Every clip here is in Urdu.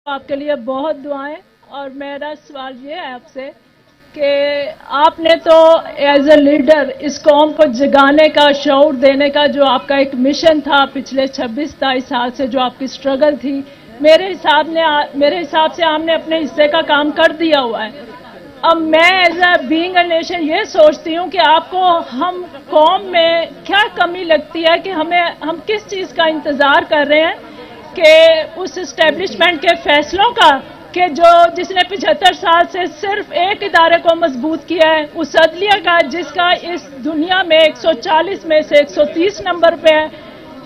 آپ کے لیے بہت دعائیں، اور میرا سوال یہ ہے آپ سے کہ آپ نے تو ایز اے لیڈر اس قوم کو جگانے کا، شعور دینے کا جو آپ کا ایک مشن تھا پچھلے 26-27 سال سے، جو آپ کی سٹرگل تھی، میرے حساب سے آپ نے اپنے حصے کا کام کر دیا ہوا ہے۔ اب میں as a being a nation یہ سوچتی ہوں کہ آپ کو ہم قوم میں کیا کمی لگتی ہے کہ ہم کس چیز کا انتظار کر رہے ہیں کہ اس اسٹیبلشمنٹ کے فیصلوں کا، کہ جس نے 75 سال سے صرف ایک ادارے کو مضبوط کیا ہے، اس عدلیہ کا جس کا اس دنیا میں 140 میں سے 130 نمبر پہ ہے،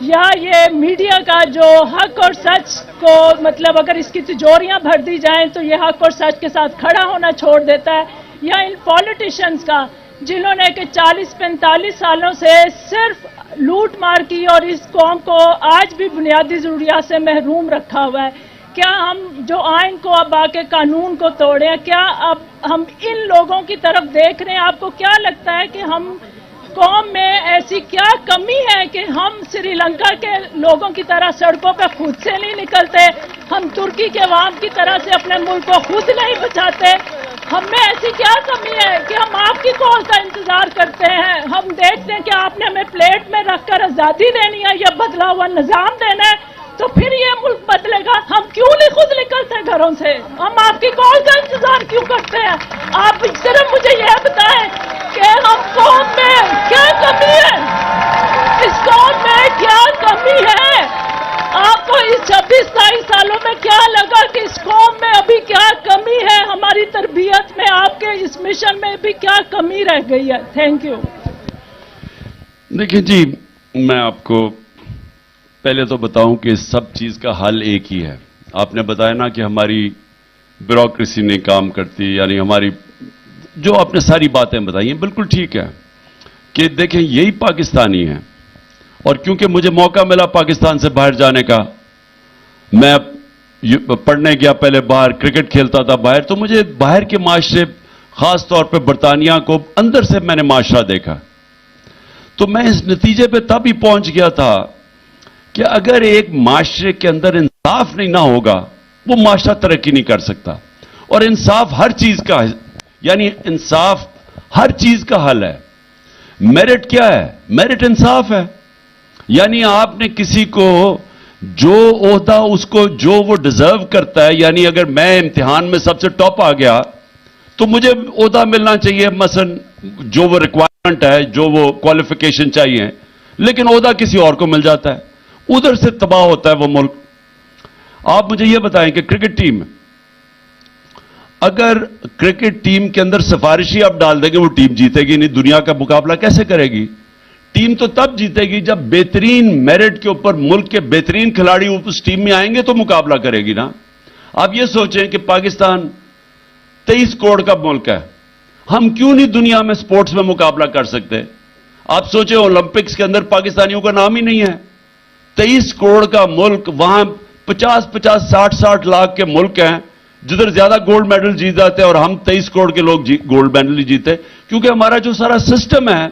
یا یہ میڈیا کا جو حق اور سچ کو، مطلب اگر اس کی تجوریاں بھر دی جائیں تو یہ حق اور سچ کے ساتھ کھڑا ہونا چھوڑ دیتا ہے، یا ان پولیٹیشنز کا جنہوں نے کہ 40-45 سالوں سے صرف لوٹ مار کی اور اس قوم کو آج بھی بنیادی ضروریات سے محروم رکھا ہوا ہے۔ کیا ہم جو آئین کو اب آ کے قانون کو توڑیں، کیا اب ہم ان لوگوں کی طرف دیکھ رہے ہیں؟ آپ کو کیا لگتا ہے کہ ہم قوم میں ایسی کیا کمی ہے کہ ہم سری لنکا کے لوگوں کی طرح سڑکوں پہ خود سے نہیں نکلتے، ہم ترکی کے عوام کی طرح سے اپنے ملک کو خود نہیں بچاتے؟ ہم میں ایسی کیا کمی ہے کہ ہم آپ کی کال کا انتظار کرتے ہیں؟ ہم دیکھتے ہیں کہ آپ نے ہمیں پلیٹ میں رکھ کر آزادی دینی ہے یا بدلا ہوا نظام دینا ہے، تو پھر یہ ملک بدلے گا۔ ہم کیوں نہیں خود نکلتے گھروں سے؟ ہم آپ کی کال کا انتظار کیوں کرتے ہیں؟ آپ صرف مجھے یہ بتائیں کہ ہم قوم میں کیا کمی ہے، اس قوم میں کیا کمی ہے؟ آپ کو اس 26-27 سالوں میں کیا لگا کہ اس قوم میں ابھی کیا کمی ہے؟ ہماری تربیت میں، آپ کے اس مشن میں بھی کیا کمی رہ گئی ہے؟ Thank you. دیکھیں جی، میں آپ کو پہلے تو بتاؤں کہ سب چیز کا حل ایک ہی ہے۔ آپ نے بتایا نا کہ ہماری بیوروکریسی نہیں کام کرتی، یعنی ہماری جو آپ نے ساری باتیں بتائی ہیں بالکل ٹھیک ہے کہ دیکھیں یہی پاکستانی ہے، اور کیونکہ مجھے موقع ملا پاکستان سے باہر جانے کا، میں پڑھنے گیا پہلے باہر، کرکٹ کھیلتا تھا باہر، تو مجھے باہر کے معاشرے، خاص طور پہ برطانیہ کو اندر سے میں نے معاشرہ دیکھا، تو میں اس نتیجے پہ تب ہی پہنچ گیا تھا کہ اگر ایک معاشرے کے اندر انصاف نہیں نہ ہوگا، وہ معاشرہ ترقی نہیں کر سکتا۔ اور انصاف ہر چیز کا ہے، یعنی انصاف ہر چیز کا حل ہے۔ میرٹ کیا ہے؟ میرٹ انصاف ہے، یعنی آپ نے کسی کو جو عہدہ اس کو جو وہ ڈیزرو کرتا ہے، یعنی اگر میں امتحان میں سب سے ٹاپ آ گیا تو مجھے عہدہ ملنا چاہیے، مثلا جو وہ ریکوائرمنٹ ہے، جو وہ کوالیفیکیشن چاہیے، لیکن عہدہ کسی اور کو مل جاتا ہے، ادھر سے تباہ ہوتا ہے وہ ملک۔ آپ مجھے یہ بتائیں کہ کرکٹ ٹیم، اگر کرکٹ ٹیم کے اندر سفارشی آپ ڈال دیں گے وہ ٹیم جیتے گی نہیں، دنیا کا مقابلہ کیسے کرے گی؟ ٹیم تو تب جیتے گی جب بہترین میرٹ کے اوپر ملک کے بہترین کھلاڑی اس ٹیم میں آئیں گے تو مقابلہ کرے گی نا۔ آپ یہ سوچیں کہ پاکستان 23 کروڑ کا ملک ہے، ہم کیوں نہیں دنیا میں سپورٹس میں مقابلہ کر سکتے؟ آپ سوچیں اولمپکس کے اندر پاکستانیوں کا نام ہی نہیں ہے۔ 23 کروڑ کا ملک، وہاں 50-50 60-60 لاکھ کے ملک ہیں جدھر زیادہ گولڈ میڈل جیت جاتے ہیں، اور ہم 23 کروڑ کے لوگ گولڈ میڈل نہیں جیتے، کیونکہ ہمارا جو سارا سسٹم ہے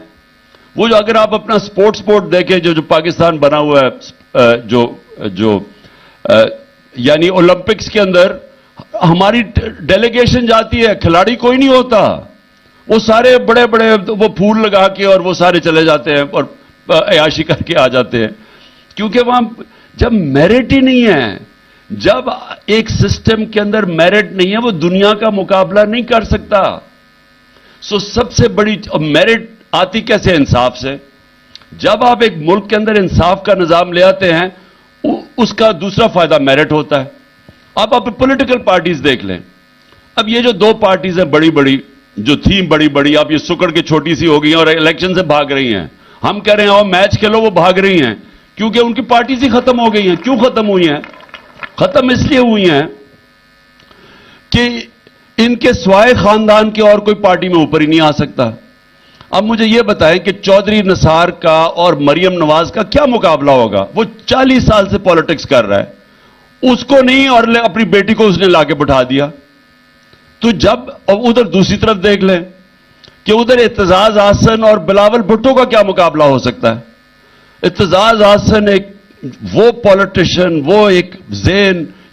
وہ جو، اگر آپ اپنا سپورٹ دیکھیں جو پاکستان بنا ہوا ہے، جو یعنی اولمپکس کے اندر ہماری ڈیلیگیشن جاتی ہے، کھلاڑی کوئی نہیں ہوتا، وہ سارے بڑے بڑے وہ پھول لگا کے اور وہ سارے چلے جاتے ہیں اور عیاشی کر کے آ جاتے ہیں، کیونکہ وہاں جب میرٹ ہی نہیں ہے، جب ایک سسٹم کے اندر میرٹ نہیں ہے، وہ دنیا کا مقابلہ نہیں کر سکتا۔ سو سب سے بڑی میرٹ آتی کیسے؟ انصاف سے۔ جب آپ ایک ملک کے اندر انصاف کا نظام لے آتے ہیں، اس کا دوسرا فائدہ میرٹ ہوتا ہے۔ آپ پولیٹیکل پارٹیز دیکھ لیں، اب یہ جو دو پارٹیز ہیں بڑی بڑی، جو تھیں بڑی بڑی، آپ یہ سکڑ کے چھوٹی سی ہو گئی ہیں اور الیکشن سے بھاگ رہی ہیں، ہم کہہ رہے ہیں آؤ میچ کھیلو، وہ بھاگ رہی ہیں کیونکہ ان کی پارٹیز ہی ختم ہو گئی ہیں۔ کیوں ختم ہوئی ہیں؟ ختم اس لیے ہوئی ہیں کہ ان کے سوائے خاندان کے اور کوئی پارٹی میں اوپر ہی نہیں آ سکتا۔ اب مجھے یہ بتائیں کہ چودھری نثار کا اور مریم نواز کا کیا مقابلہ ہوگا؟ وہ 40 سال سے پالیٹکس کر رہا ہے، اس کو نہیں، اور اپنی بیٹی کو اس نے لا کے بٹھا دیا۔ تو جب ادھر دوسری طرف دیکھ لیں کہ ادھر اعتزاز احسن اور بلاول بھٹو کا کیا مقابلہ ہو سکتا ہے؟ اعتزاز احسن ایک وہ پالیٹیشین، وہ ایک ذہن،